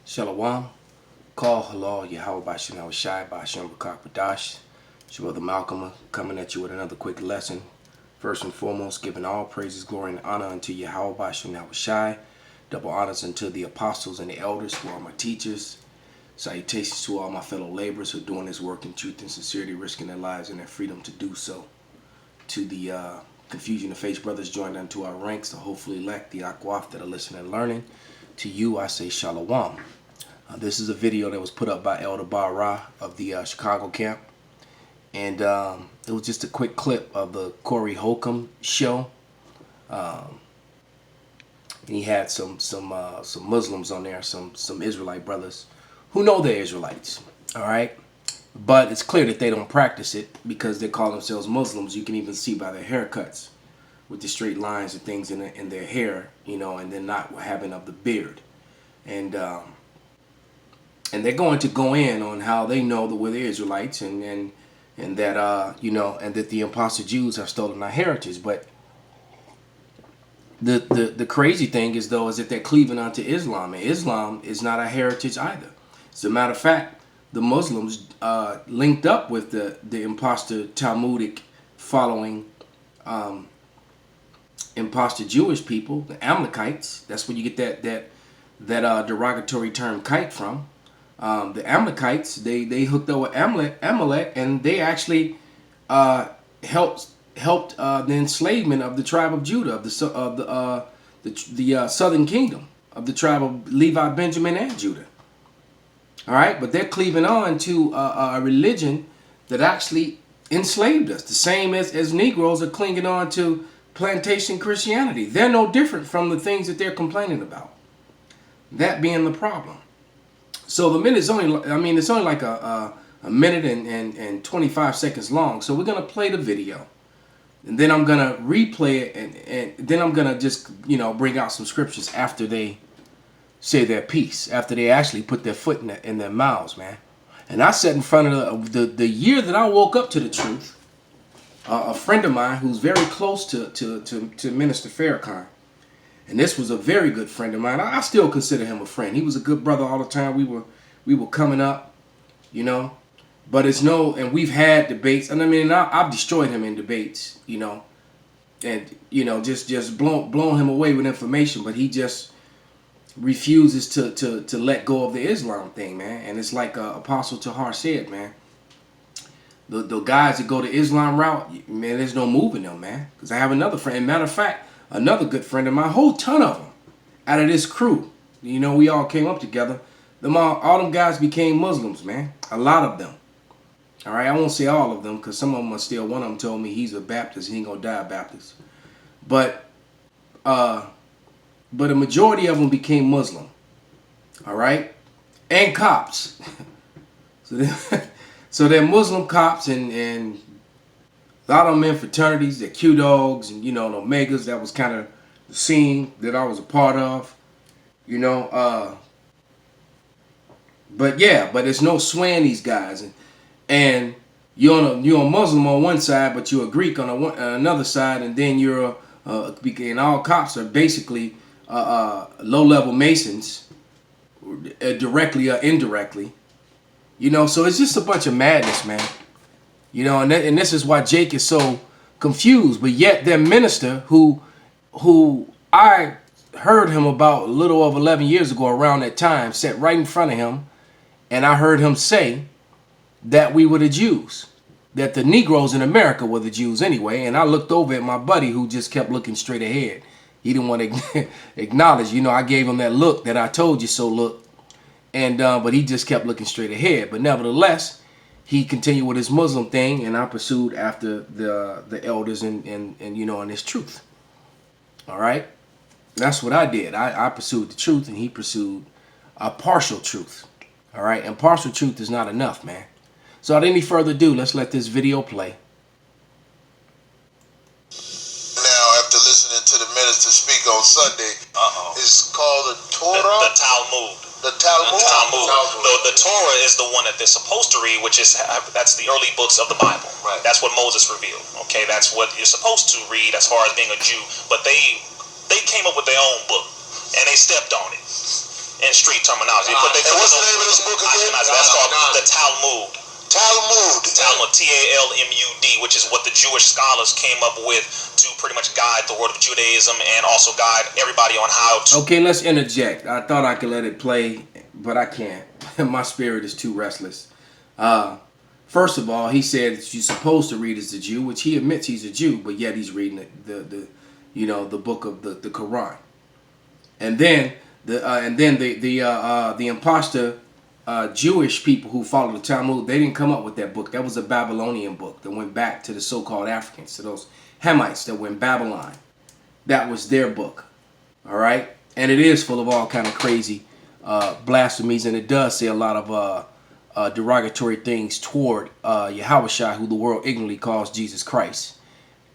Shalom, Call Halal, Yahweh Bashem Shai Bashem Bakak Badash. It's your brother Malcolm coming at you with another quick lesson. First and foremost, giving all praises, glory, and honor unto Yahweh Bashem Shai. Double honors unto the apostles and the elders who are my teachers. Salutations to all my fellow laborers who are doing this work in truth and sincerity, risking their lives and their freedom to do so. To the confusion of faith brothers joined unto our ranks, the hopefully elect, the akwaf that are listening and learning. To you I say shalom. This is a video that was put up by Elder Bara of the Chicago camp. And it was just a quick clip of the Corey Holcomb show. He had some Muslims on there, some Israelite brothers who know they're Israelites, all right? But it's clear that they don't practice it because they call themselves Muslims. You can even see by their haircuts with the straight lines and things in their hair, you know, and then not having of the beard. And they're going to go in on how they know that we're the Israelites and that, you know, and that the impostor Jews have stolen our heritage. But the crazy thing is, though, is that they're cleaving onto Islam. And Islam is not our heritage either. As a matter of fact, the Muslims linked up with the impostor Talmudic following impostor Jewish people, the Amalekites. That's where you get that derogatory term kite from. The Amalekites, they hooked up with Amalek, and they actually helped the enslavement of the tribe of Judah, of the southern kingdom, of the tribe of Levi, Benjamin, and Judah. All right, but they're cleaving on to a religion that actually enslaved us, the same as Negroes are clinging on to plantation Christianity. They're no different from the things that they're complaining about. That being the problem. So the minute is only, I mean, it's only like a minute and 25 seconds long. So we're going to play the video. And then I'm going to replay it. And then I'm going to just, you know, bring out some scriptures after they say their piece. After they actually put their foot in their mouths, man. And I sat in front of the year that I woke up to the truth. A friend of mine who's very close to Minister Farrakhan. And this was a very good friend of mine. I still consider him a friend. He was a good brother all the time. We were coming up, you know. But it's no, and we've had debates. And I mean, I've destroyed him in debates, you know. And, you know, just blown him away with information. But he just refuses to let go of the Islam thing, man. And it's like Apostle Tahar said, man. The guys that go the Islam route, man, there's no moving them, man. Because I have another friend. Matter of fact, another good friend of mine, a whole ton of them out of this crew. You know, we all came up together. All them guys became Muslims, man. A lot of them. All right, I won't say all of them because some of them are still. One of them told me he's a Baptist. He ain't gonna die a Baptist. But a majority of them became Muslim. All right, and cops. So they're Muslim cops and a lot of them in fraternities, they're Q-Dogs and, you know, the Omegas. That was kind of the scene that I was a part of, you know. But yeah, but there's no swaying these guys. And you're a Muslim on one side, but you're a Greek on another side. And then and all cops are basically low-level Masons, directly or indirectly. You know, so it's just a bunch of madness, man. You know, and this is why Jake is so confused. But yet their minister, who I heard him about a little over 11 years ago around that time, sat right in front of him. And I heard him say that we were the Jews. That the Negroes in America were the Jews anyway. And I looked over at my buddy who just kept looking straight ahead. He didn't want to acknowledge, you know, I gave him that look, that I told you so look. And but he just kept looking straight ahead. But nevertheless, he continued with his Muslim thing, and I pursued after the elders and you know, and his truth. All right, that's what I did. I pursued the truth, and he pursued a partial truth. All right, and partial truth is not enough, man. So without any further ado, let's let this video play. Now, after listening to the minister speak on Sunday, it's called the Torah, the Talmud. The Talmud. The Torah is the one that they're supposed to read, that's the early books of the Bible. Right. That's what Moses revealed. Okay, that's what you're supposed to read as far as being a Jew. But they came up with their own book, and they stepped on it. in street terminology. And what's the name of this book again? That's called the Talmud. Talmud, Talmud, which is what the Jewish scholars came up with to pretty much guide the world of Judaism and also guide everybody on how to. Okay, let's interject. I thought I could let it play, but I can't. My spirit is too restless. First of all, he said you're supposed to read as a Jew, which he admits he's a Jew, but yet he's reading the book of the Quran. And then the imposter Jewish people who follow the Talmud, they didn't come up with that book. That was a Babylonian book that went back to the so-called Africans, to those Hamites that were in Babylon. That was their book. All right? And it is full of all kind of crazy blasphemies, and it does say a lot of derogatory things toward Yahushua, who the world ignorantly calls Jesus Christ.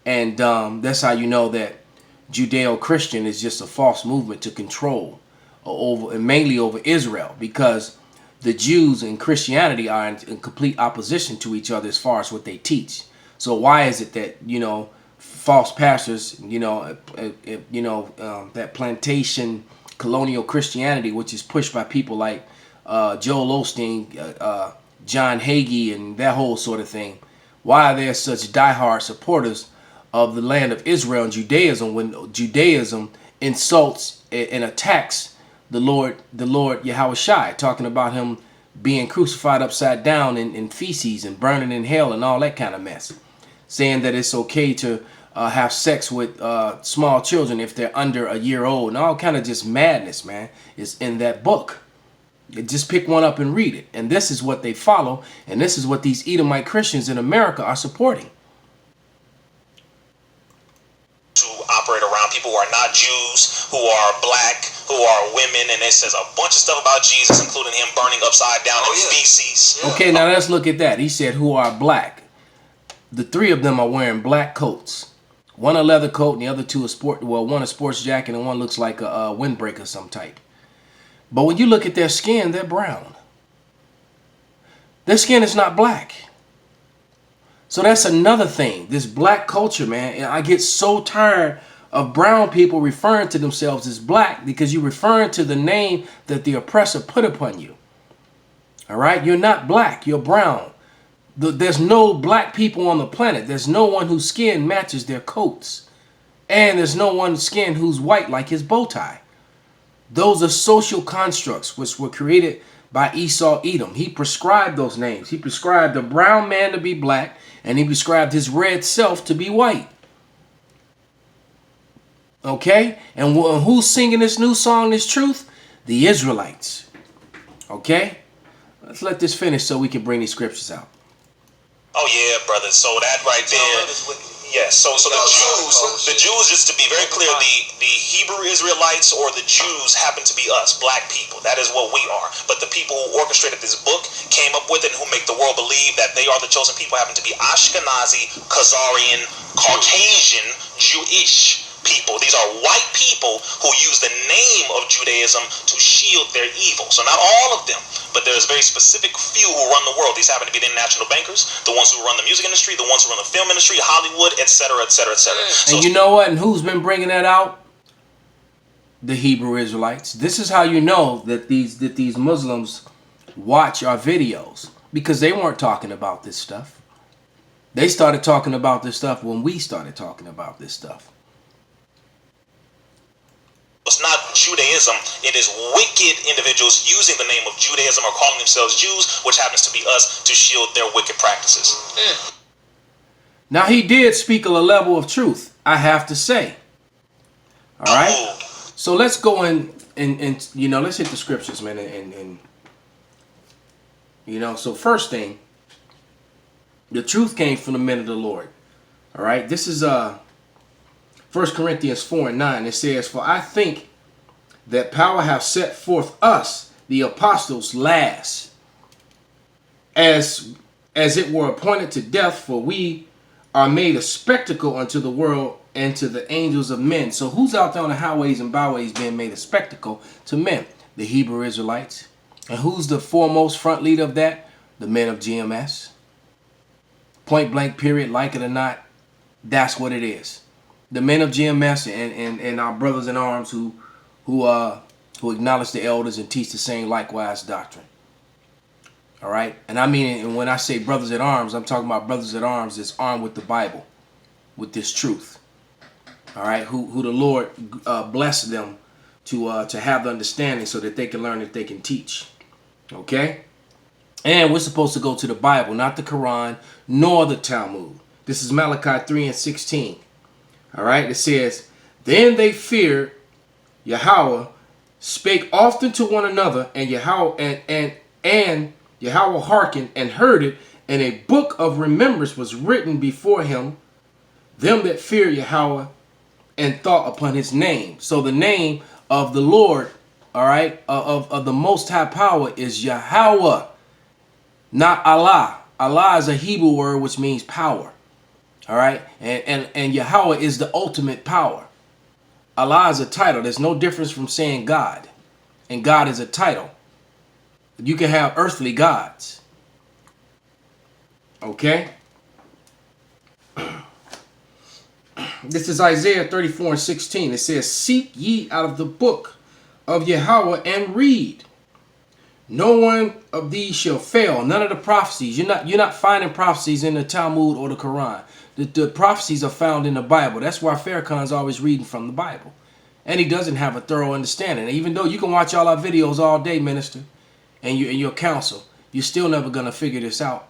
And that's how you know that Judeo-Christian is just a false movement to control over, and mainly over Israel, because the Jews and Christianity are in complete opposition to each other as far as what they teach. So why is it that, false pastors, that plantation colonial Christianity, which is pushed by people like Joel Osteen, John Hagee, and that whole sort of thing, why are there such diehard supporters of the land of Israel and Judaism when Judaism insults and attacks the Lord Yahushua, talking about him being crucified upside down in feces and burning in hell and all that kind of mess, saying that it's okay to have sex with small children if they're under a year old, and all kind of just madness, man, is in that book. Just pick one up and read it. And this is what they follow, and this is what these Edomite Christians in America are supporting. To operate around people who are not Jews, who are black, who are women, and it says a bunch of stuff about Jesus, including him burning upside down in feces. Yeah. Okay, now let's look at that. He said, who are black. The three of them are wearing black coats. One a leather coat, and the other two one a sports jacket, and one looks like a windbreaker of some type. But when you look at their skin, they're brown. Their skin is not black. So that's another thing. This black culture, man, and I get so tired of brown people referring to themselves as black, because you're referring to the name that the oppressor put upon you. All right? You're not black. You're brown. There's no black people on the planet. There's no one whose skin matches their coats. And there's no one's skin who's white like his bow tie. Those are social constructs which were created by Esau Edom. He prescribed those names. He prescribed a brown man to be black, and he prescribed his red self to be white. Okay? And who's singing this new song, this truth? The Israelites. Okay? Let's let this finish so we can bring these scriptures out. Oh yeah, brother. So that right there. Yes. So the Jews, just to be very clear, the Hebrew Israelites or the Jews happen to be us, black people. That is what we are. But the people who orchestrated this book, came up with it, and who make the world believe that they are the chosen people, happen to be Ashkenazi, Khazarian, Caucasian, Jewish people. These are white people who use the name of Judaism to shield their evil. So not all of them, but there's very specific few who run the world. These happen to be the international bankers, the ones who run the music industry, the ones who run the film industry, Hollywood, etc., etc., etc. And you know what? And who's been bringing that out? The Hebrew Israelites. This is how you know that these Muslims watch our videos, because they weren't talking about this stuff. They started talking about this stuff when we started talking about this stuff. It's not Judaism. It is wicked individuals using the name of Judaism or calling themselves Jews, which happens to be us, to shield their wicked practices. Now, he did speak of a level of truth, I have to say. All right? So let's go in and let's hit the scriptures, man. And so first thing, the truth came from the men of the Lord. All right? This is 1 Corinthians 4:9, it says, "For I think that power hath set forth us, the apostles, last, as it were appointed to death, for we are made a spectacle unto the world and to the angels of men." So who's out there on the highways and byways being made a spectacle to men? The Hebrew Israelites. And who's the foremost front leader of that? The men of GMS. Point blank, period, like it or not, that's what it is. The men of GMS and our brothers in arms who who acknowledge the elders and teach the same likewise doctrine. All right? And I mean, and when I say brothers at arms, I'm talking about brothers at arms that's armed with the Bible, with this truth. All right? Who the Lord blessed them to have the understanding so that they can learn, that they can teach. Okay? And we're supposed to go to the Bible, not the Quran, nor the Talmud. This is Malachi 3:16. All right? It says, then they feared Yahweh, spake often to one another, and Yahweh and Yahweh hearkened and heard it, and a book of remembrance was written before him, them that fear Yahweh and thought upon his name. So the name of the Lord, all right, of the Most High Power is Yahweh, not Allah. Allah is a Hebrew word which means power. All right, and Yahweh is the ultimate power. Allah is a title. There's no difference from saying God, and God is a title. You can have earthly gods. Okay. This is Isaiah 34:16. It says, seek ye out of the book of Yahweh and read. No one of these shall fail. None of the prophecies. You're not finding prophecies in the Talmud or the Quran. The prophecies are found in the Bible. That's why Farrakhan's always reading from the Bible. And he doesn't have a thorough understanding. And even though you can watch all our videos all day, minister, and your counsel, you're still never going to figure this out.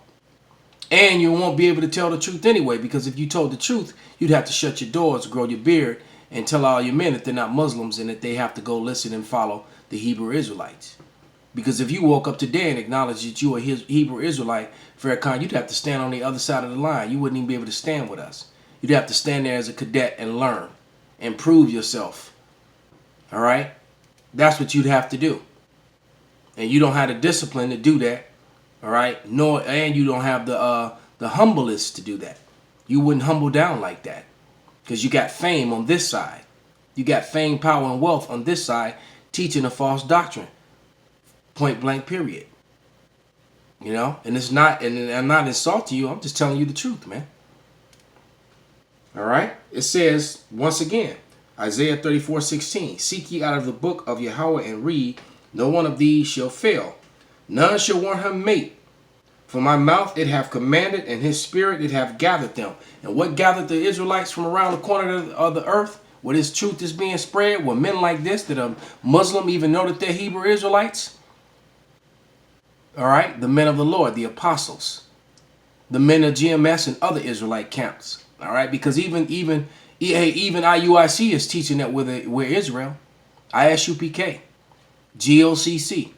And you won't be able to tell the truth anyway, because if you told the truth, you'd have to shut your doors, grow your beard, and tell all your men that they're not Muslims and that they have to go listen and follow the Hebrew Israelites. Because if you woke up today and acknowledged that you were a Hebrew Israelite, Farrakhan, you'd have to stand on the other side of the line. You wouldn't even be able to stand with us. You'd have to stand there as a cadet and learn and prove yourself. All right? That's what you'd have to do. And you don't have the discipline to do that. All right? And you don't have the humbleness to do that. You wouldn't humble down like that. Because you got fame on this side. You got fame, power, and wealth on this side teaching a false doctrine. Point blank, period. You know, and it's not, and I'm not insulting you. I'm just telling you the truth, man. All right. It says once again, Isaiah 34:16. Seek ye out of the book of Yahweh and read. No one of these shall fail. None shall want her mate. For my mouth it hath commanded, and his spirit it hath gathered them. And what gathered the Israelites from around the corner of the earth, where this truth is being spread, where men like this that are Muslim even know that they're Hebrew Israelites? All right, the men of the Lord, the apostles, the men of GMS and other Israelite camps. All right, because even IUIC is teaching that we're Israel. ISUPK, GOCC.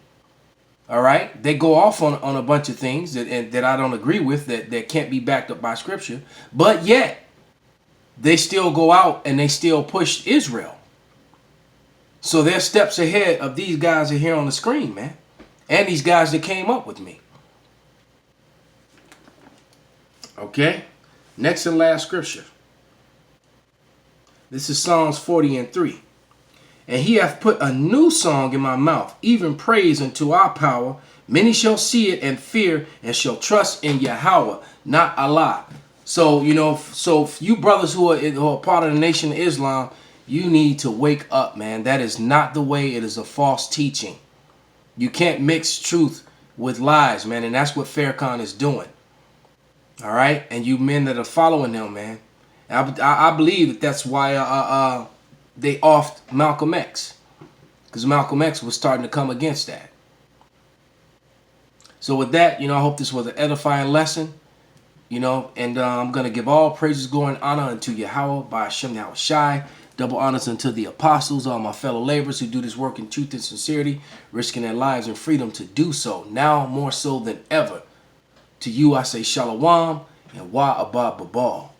All right, they go off on a bunch of things that I don't agree with, that can't be backed up by scripture, but yet they still go out and they still push Israel. So they're steps ahead of these guys are here on the screen, man. And these guys that came up with me. Okay. Next and last scripture. This is Psalms 40:3. And he hath put a new song in my mouth, even praise unto our power. Many shall see it and fear and shall trust in Yahweh, not Allah. So, you know, so you brothers who are part of the Nation of Islam, you need to wake up, man. That is not the way. It is a false teaching. You can't mix truth with lies, man, and that's what Farrakhan is doing. All right, and you men that are following him, man, I believe that that's why they offed Malcolm X, because Malcolm X was starting to come against that. So with that, you know, I hope this was an edifying lesson, you know, and I'm gonna give all praises, glory, and honor unto Yahweh by Hashem Yahweh Shai. Double honors unto the apostles, all my fellow laborers who do this work in truth and sincerity, risking their lives and freedom to do so, now more so than ever. To you I say shalom and wa abba babal.